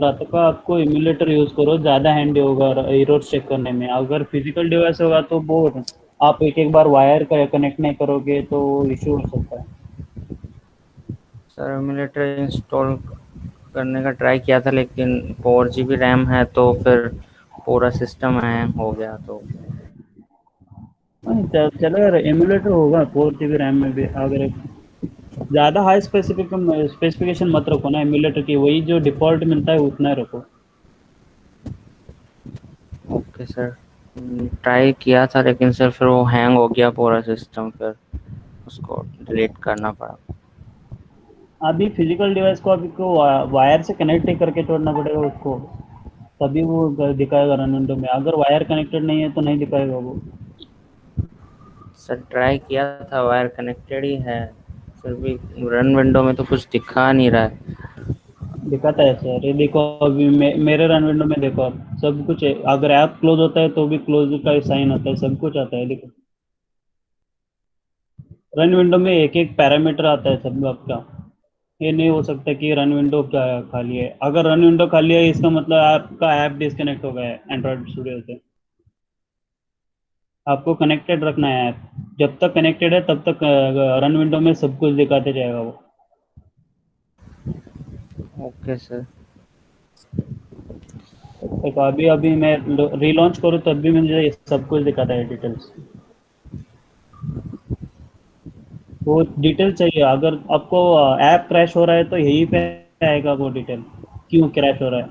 रात का आपको इम्यूलेटर यूज करो, ज्यादा हैंडी होगा एरर्स चेक करने में। अगर फिजिकल डिवाइस होगा तो बहुत, आप एक एक बार वायर का कनेक्ट नहीं करोगे तो इश्यू हो सकता है। सर एमुलेटर इंस्टॉल करने का ट्राई किया था, लेकिन 4 GB रैम है तो फिर पूरा सिस्टम हैंग हो गया तो। नहीं, चलेगा, एमुलेटर होगा 4 GB रैम में भी। अगर ज्यादा हाई स्पेसिफिकेशन मत रखो ना एमुलेटर की, वही जो डिफॉल्ट मिलता है उतना ही रखो। Okay sir. ट्राई किया था लेकिन सर फिर वो हैंग हो गया पूरा सिस्टम, फिर उसको डिलीट करना पड़ा। अभी फिजिकल डिवाइस को आपको वायर से कनेक्ट ही करके छोड़ना पड़ेगा उसको, तभी वो दिखाएगा रन विंडो में। अगर वायर कनेक्टेड नहीं है तो नहीं दिखाएगा वो। सर ट्राई किया था, वायर कनेक्टेड ही है, फिर भी रन विंडो में तो कुछ दिखा नहीं रहा है। दिखाता है सर, ये देखो अभी मेरे रन विंडो में देखो आप, सब कुछ है। अगर ऐप क्लोज होता है तो भी क्लोज का साइन आता है, सब कुछ आता है देखो। रन विंडो में एक एक पैरामीटर आता है सब आपका। ये नहीं हो सकता कि रन विंडो क्या खाली है। अगर रन विंडो खाली है इसका मतलब आपका ऐप डिस्कनेक्ट हो गया है एंड्रॉइड स्टूडियो से। आपको कनेक्टेड रखना है ऐप, जब तक कनेक्टेड है तब तक रन विंडो में सब कुछ दिखाते जाएगा वो। Okay sir. देखो अभी अभी मैं रीलॉन्च करूँ तब भी मुझे ये सब कुछ दिखाता है डिटेल्स। वो डिटेल चाहिए, अगर आपको ऐप क्रैश हो रहा है तो यहीं पे आएगा वो डिटेल, क्यों क्रैश हो रहा है।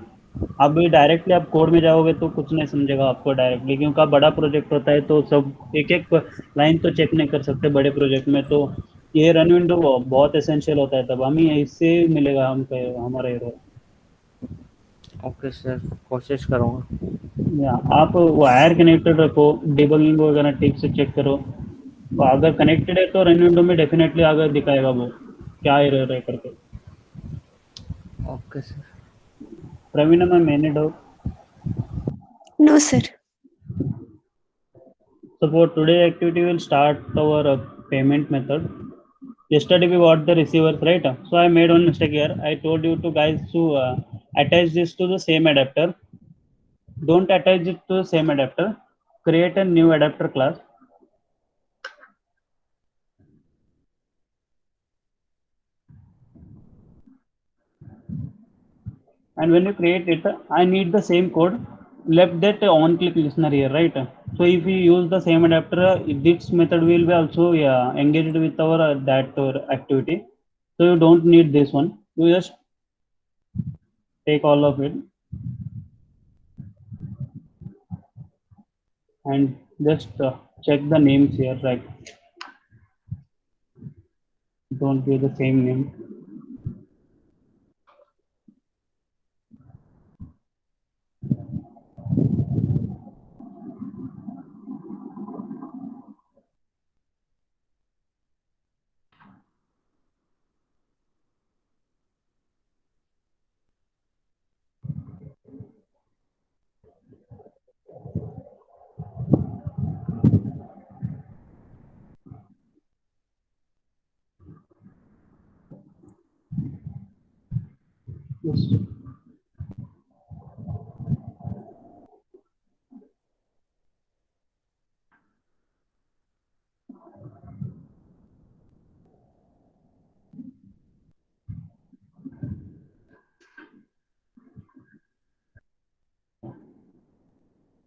अभी डायरेक्टली आप कोड में जाओगे तो कुछ नहीं समझेगा आपको डायरेक्टली, क्योंकि बड़ा प्रोजेक्ट होता है तो सब एक एक लाइन तो चेक नहीं कर सकते बड़े प्रोजेक्ट में। तो ये रन विंडो बहुत एसेंशियल होता है, तब हमें इससे मिलेगा हमको हमारा एरर। ओके सर, कोशिश करूँगा। या आप वायर कनेक्टेड रखो, डिबगिंग वगैरह ठीक से चेक करो। अगर कनेक्टेड है तो रन विंडो में डेफिनेटली अगर दिखाएगा वो क्या एरर है करके। Okay sir. प्रवीण, मैंने doubt. No, sir. So for today activity, we'll start our payment method. Yesterday we got the receivers, right? So I made one mistake here. I told you to guys to attach this to the same adapter. Don't attach it to the same adapter. Create a new adapter class. And when you create it, I need the same code. Left that on click listener here, right? So if we use the same adapter, this method will be also, yeah, engaged with our that activity. So you don't need this one. You just take all of it and just check the names here, right? Don't give the same name. Yes.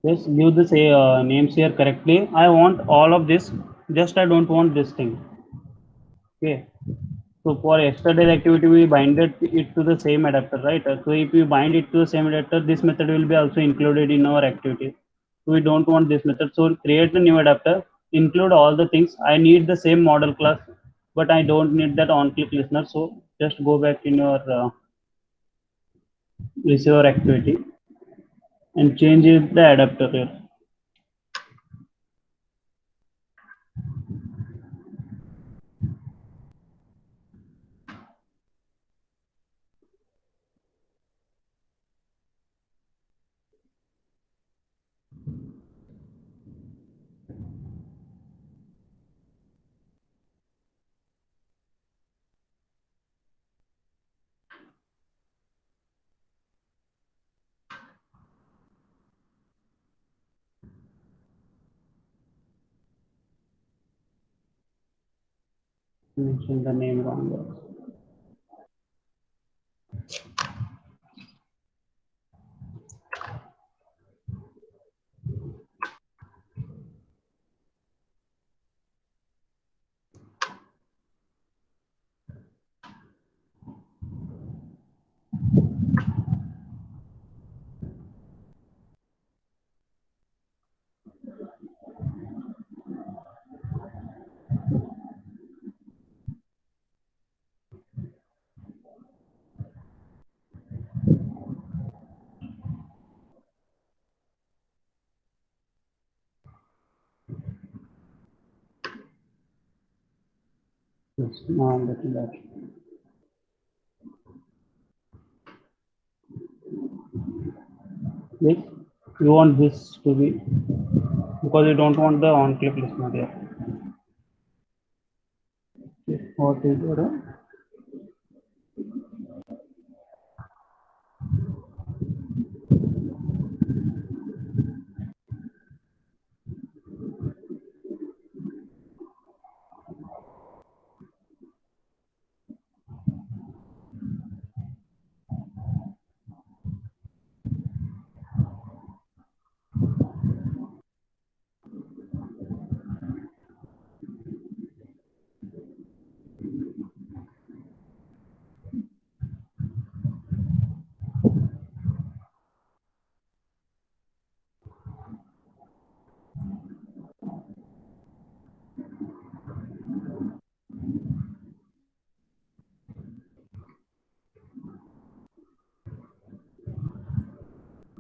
Yes, give the say names here correctly. I want all of this. Just I don't want this thing. Okay. So for yesterday's activity, we binded it to the same adapter, right? So if you bind it to the same adapter, this method will be also included in our activity. So we don't want this method. So create a new adapter, include all the things. I need the same model class, but I don't need that on-click listener. So just go back in your receiver activity and change the adapter here. Mention the name wrong. Yes, now I'm getting that. Yes, you want this to be because you don't want the on-click listener there. Yes, what is the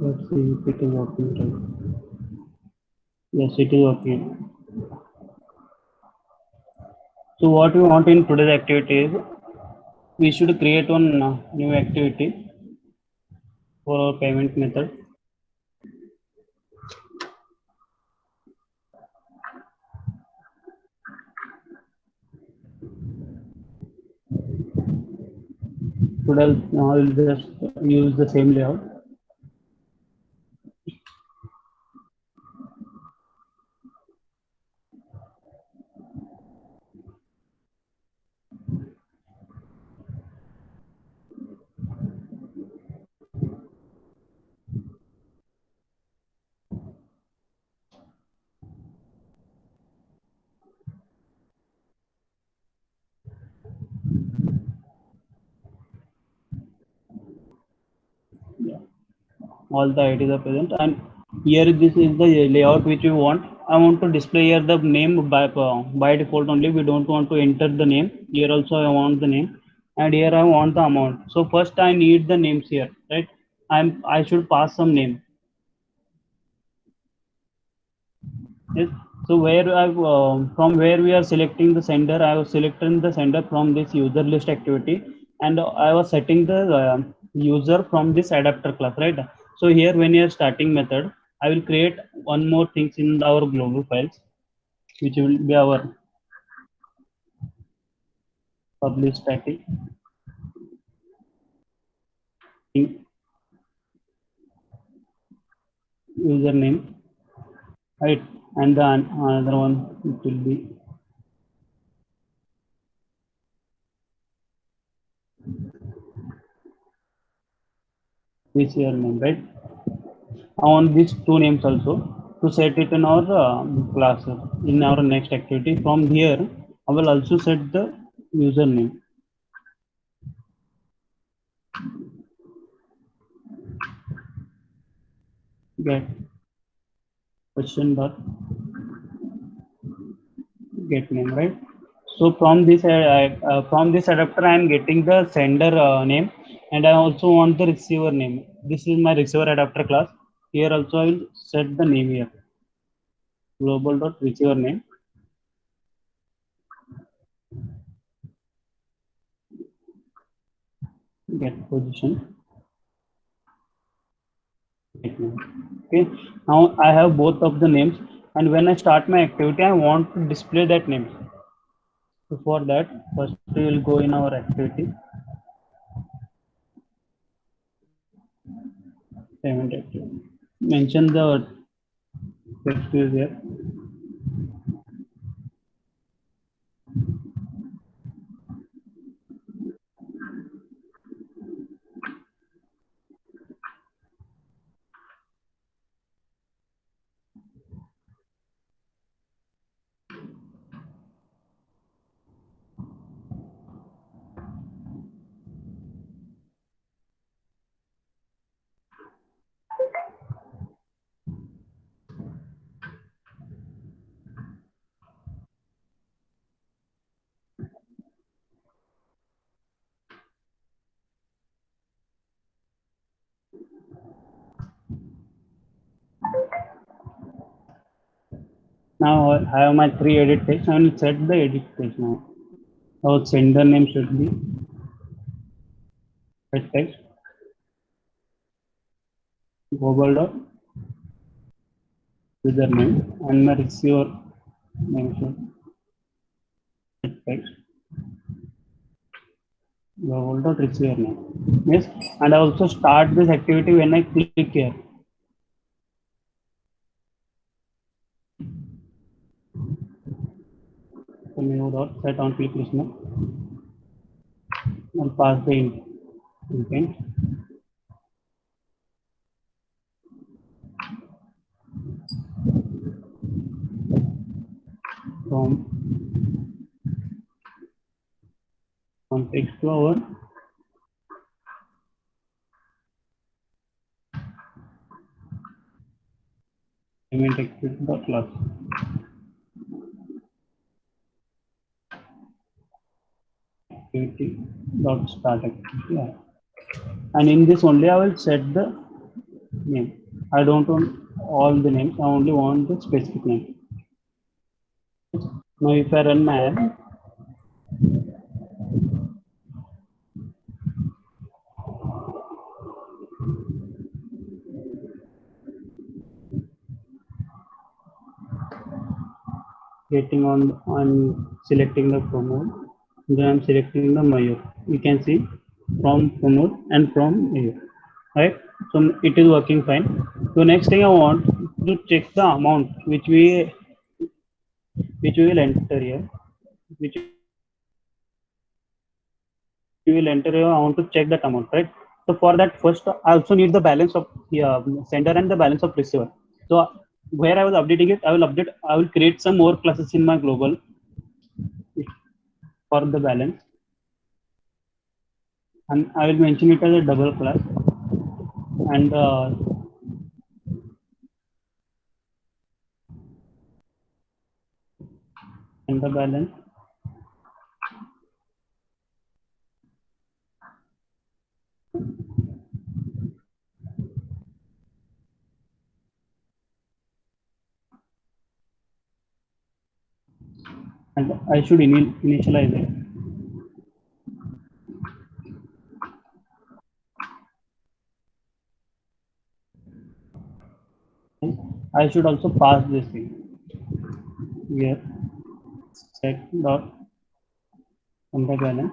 let's see if it is working right. Yes, it is working. So what we want in today's activity is we should create one new activity for our payment method. Today I'll just use the same layout. Yeah. All the IDs are present, and here this is the layout which we want. I want to display here the name by default only. We don't want to enter the name. Here also I want the name, and here I want the amount. So first I need the names here, right? I should pass some name. Yes. So where I from where we are selecting the sender, I was selecting the sender from this user list activity, and I was setting the user from this adapter class, right? So here when you are starting method, I will create one more things in our global files, which will be our publish static username, right? And then another one it will be this username, right? I want these two names also to set it in our class in our next activity. From here, I will also set the username. Get question dot get name, right? So from this adapter, I am getting the sender name, and I also want the receiver name. This is my receiver adapter class. Here also I will set the name here. Global dot receiver name. Get position. Get name. Okay. Now I have both of the names, and when I start my activity, I want to display that name. So for that, first we will go in our activity, payment activity. Mention the text is here. Now I have my 3 edit text. I will set the edit text now. Our sender name should be set text global dot username, and my receiver name should set text global dot receiver name. Yes, and I also start this activity when I click here. So new dot set on click listener and pass the intent. From text to our payment activity dot class. Activity dot start activity. Yeah. And in this only I will set the name. I don't want all the names. I only want the specific name. Now if I run my app, getting on selecting the promote, then I'm selecting the Mayur. You can see from promote and from Mayur, right? So it is working fine. So next thing I want to check the amount which we will enter here, which we will enter here. I want to check that amount, right? So for that, first I also need the balance of sender and the balance of receiver. So where I was updating it, I will create some more classes in my global for the balance, and I will mention it as a double class, and the balance and I should initialize it. I should also pass this thing here, set dot on the balance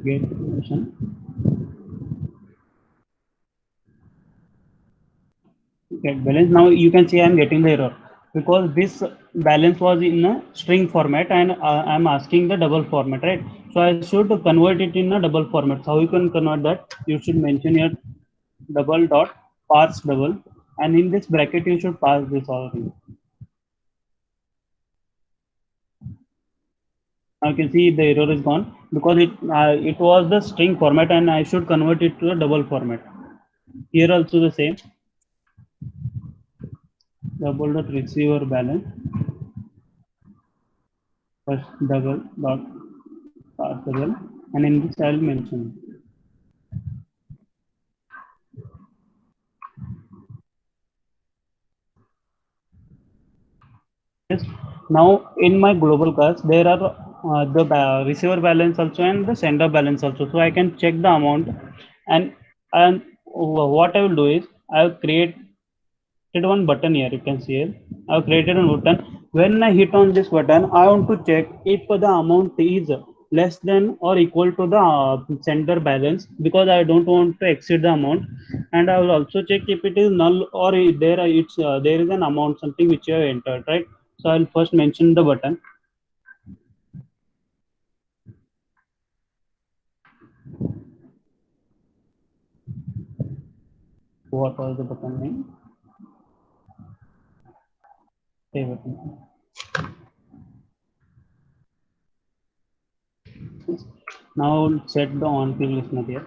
get position get balance. Now you can see I'm getting the error because this balance was in a string format and I'm asking the double format, right? So I should convert it in a double format. So how you can convert that? You should mention here double dot parse double, and in this bracket you should pass this all thing. Now you can see the error is gone because it was the string format and I should convert it to a double format. Here also the same, double dot receiver balance first double dot parse double, and in this I will mention. Yes. Now in my global class there are the receiver balance also and the sender balance also, so I can check the amount, and what I will do is I will create one button here. You can see here I have created a button. When I hit on this button, I want to check if the amount is less than or equal to the sender balance, because I don't want to exceed the amount. And I will also check if it is null or there there is an amount something which you have entered, right? So I'll first mention the button. What was the button name? Save button. Now I'll set the on field listener here.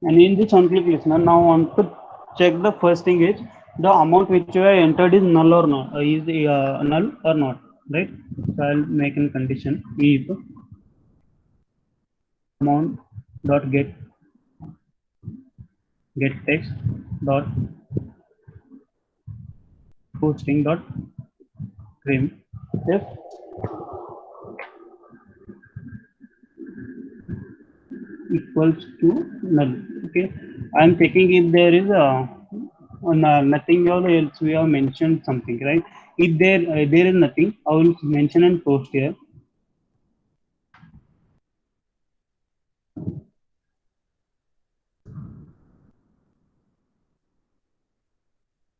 And in this on click listener, now I want to check the first thing is the amount which you have entered is null or not, null or not, right? So I'll make a condition if amount dot get text dot toString dot trim if equals to null. Okay, I am checking if there is nothing else we have mentioned something, right? If there is nothing, I will mention and post here.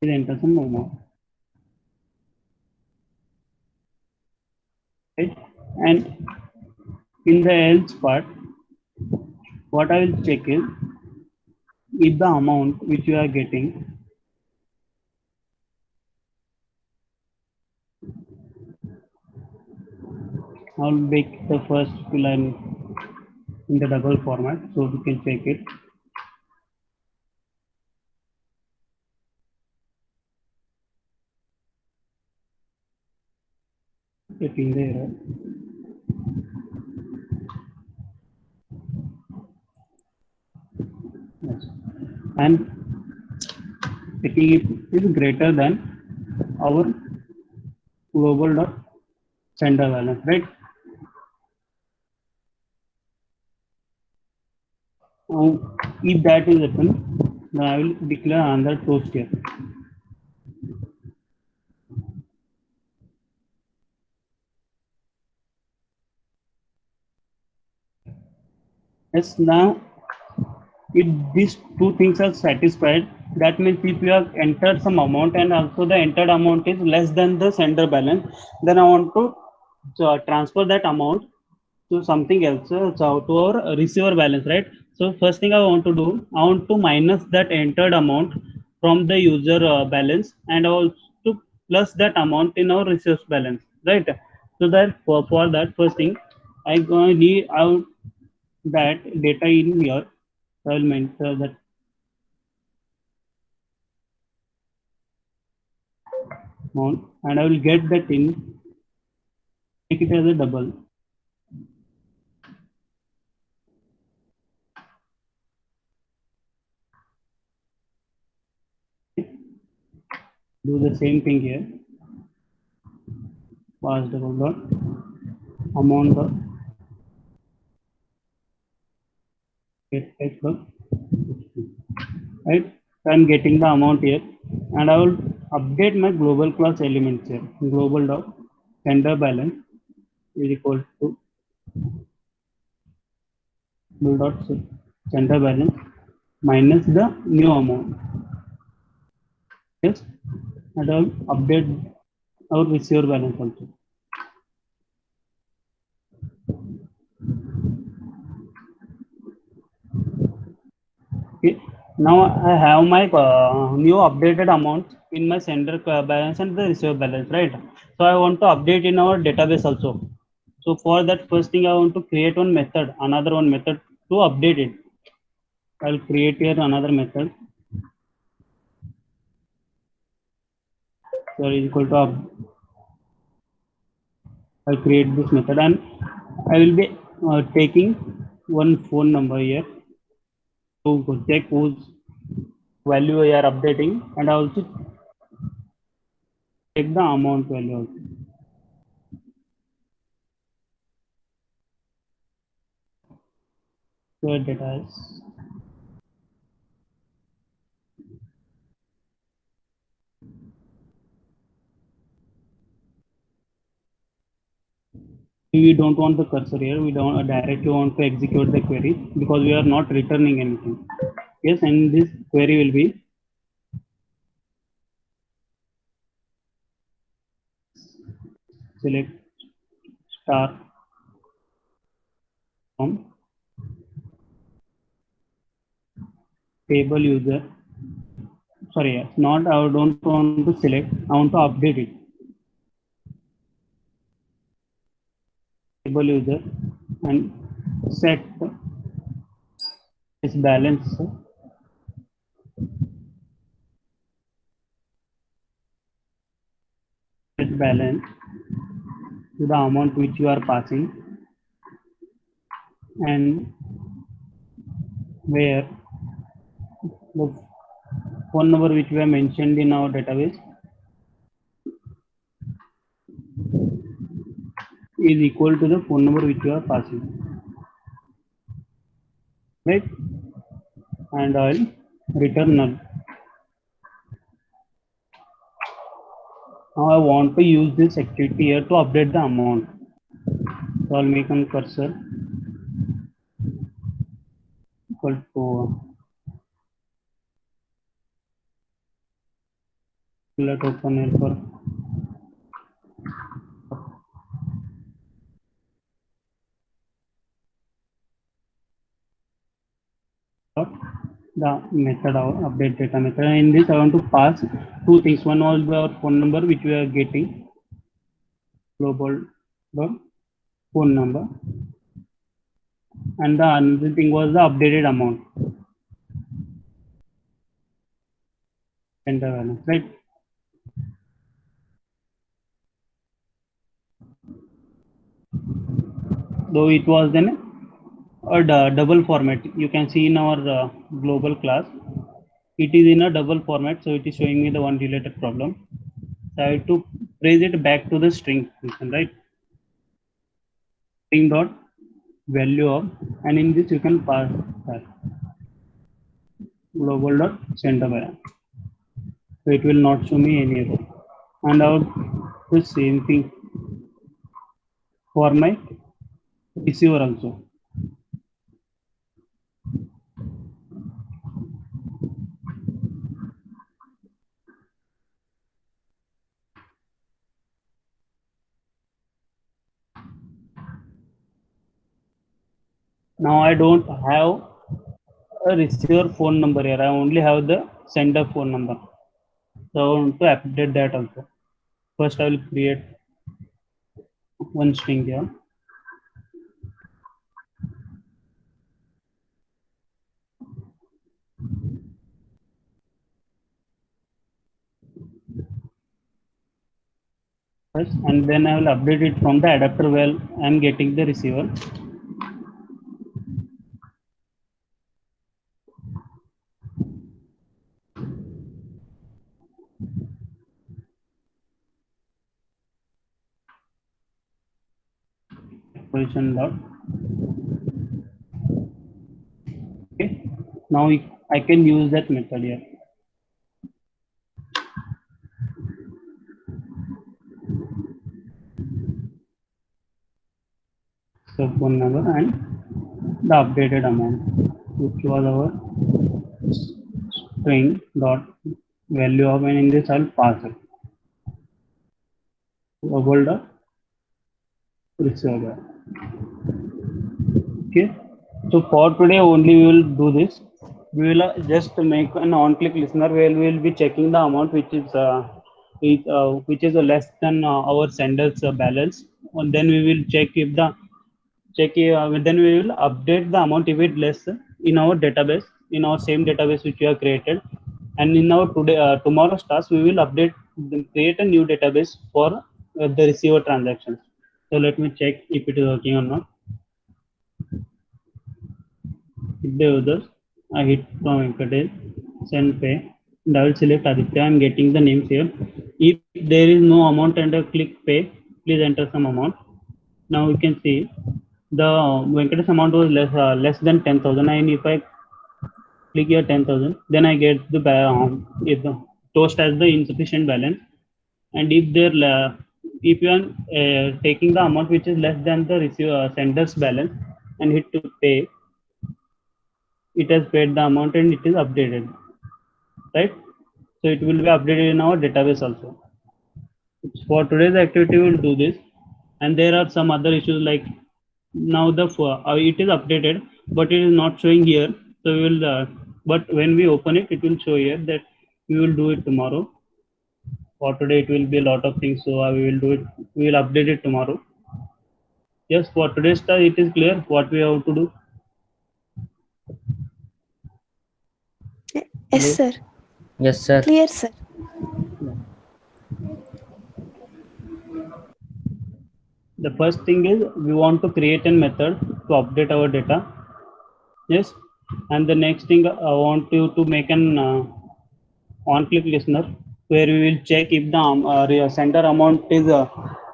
Please enter some more, right? And in the else part, what I will check is if the amount which you are getting, I'll make the first line in the double format so we can check it. Getting the error. Yes. And checking it is greater than our global dot sender balance, right? Now, if that is happen, then I will declare another toast here. Yes, now if these two things are satisfied, that means if you have entered some amount and also the entered amount is less than the sender balance, then I want to transfer that amount to something else, so to our receiver balance, right? So first thing I want to do, I want to minus that entered amount from the user balance and also plus that amount in our receiver balance, right? So that for that first thing, I going need out that data in here. I will mention that amount and I will get that in, take it as a double. Do the same thing here. Pass double dot amount dot get text dot, right? So I'm getting the amount here and I will update my global class elements here. Global dot sender balance is equal to global dot sender balance minus the new amount. Yes, and I will update our receiver balance also. Okay, now I have my new updated amount in my sender balance and the receiver balance, right? So I want to update in our database also. So for that, first thing I want to create one method, another one method to update it. I'll create here another method. So equal to I'll create this method and I will be taking one phone number here to check whose value we are updating and also check the amount value also. So data is we don't want the cursor here, we don't directly want to execute the query because we are not returning anything. Yes, and this query will be select star from table user. Sorry, not I don't want to select, I want to update it. Table user and set this balance set balance to the amount which you are passing and where the phone number which we have mentioned in our database is equal to the phone number which we are passing, right? And I'll return null. Now I want to use this activity here to update the amount. So I'll make a cursor equal to let open here for the method of update data method. And in this I want to pass two things. One was the phone number which we are getting, global dot phone number, and the another thing was the updated amount, enter balance, right? Though it was then a double format, you can see in our global class it is in a double format, so it is showing me the one related problem. So I have to raise it back to the string function, right? String dot value of, and in this you can pass that global dot center balance, so it will not show me any error. And I would do the same thing for my receiver also. Now I don't have a receiver phone number here, I only have the sender phone number. So I want to update that also. First I will create one string here. First, and then I will update it from the adapter where I am getting the receiver. Position dot. Okay. Now I can use that method here. So phone number and the updated amount, which was our string dot value of, and in this I'll pass it global dot receiver. Okay. So for today only we will do this. We will just make an on-click listener where we will be checking the amount which is less than our sender's balance, and then we will check if the then we will update the amount if it less in our database, in our same database which we have created, and in our tomorrow's task we will create a new database for the receiver transactions. So let me check if it is working or not. Hit the users, I hit from Venkatesh, send pay, and I will select Aditya. I am getting the names here. If there is no amount and I click pay, please enter some amount. Now you can see the Venkatesh amount was less than 10,000, and if I click here 10,000, then I get the if the toast as the insufficient balance. And if you are taking the amount which is less than the sender's balance and hit to pay, it has paid the amount and it is updated, right? So it will be updated in our database also. For today's activity we will do this, and there are some other issues like now it is updated but it is not showing here, so we will but when we open it, it will show here that we will do it tomorrow. For today it will be a lot of things, so we will do it, we will update it tomorrow. Yes, for today's task it is clear what we have to do. Yes, Hello? sir. Yes, sir. Clear, sir. The first thing is we want to create a method to update our data. Yes, And the next thing, I want you to make an on-click listener where we will check if the center amount is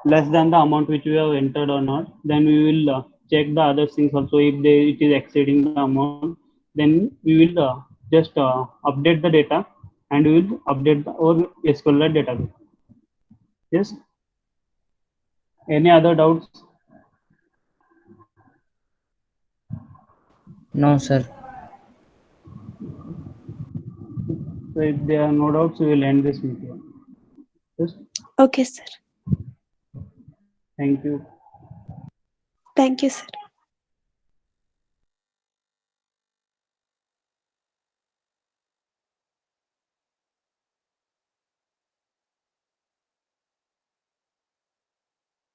less than the amount which we have entered or not. Then we will check the other things also. If it is exceeding the amount, then we will just update the data and we will update or SQLite database. Yes. Any other doubts? No, sir. So if there are no doubts, we will end this meeting. Yes. Okay, sir. Thank you. Thank you, sir.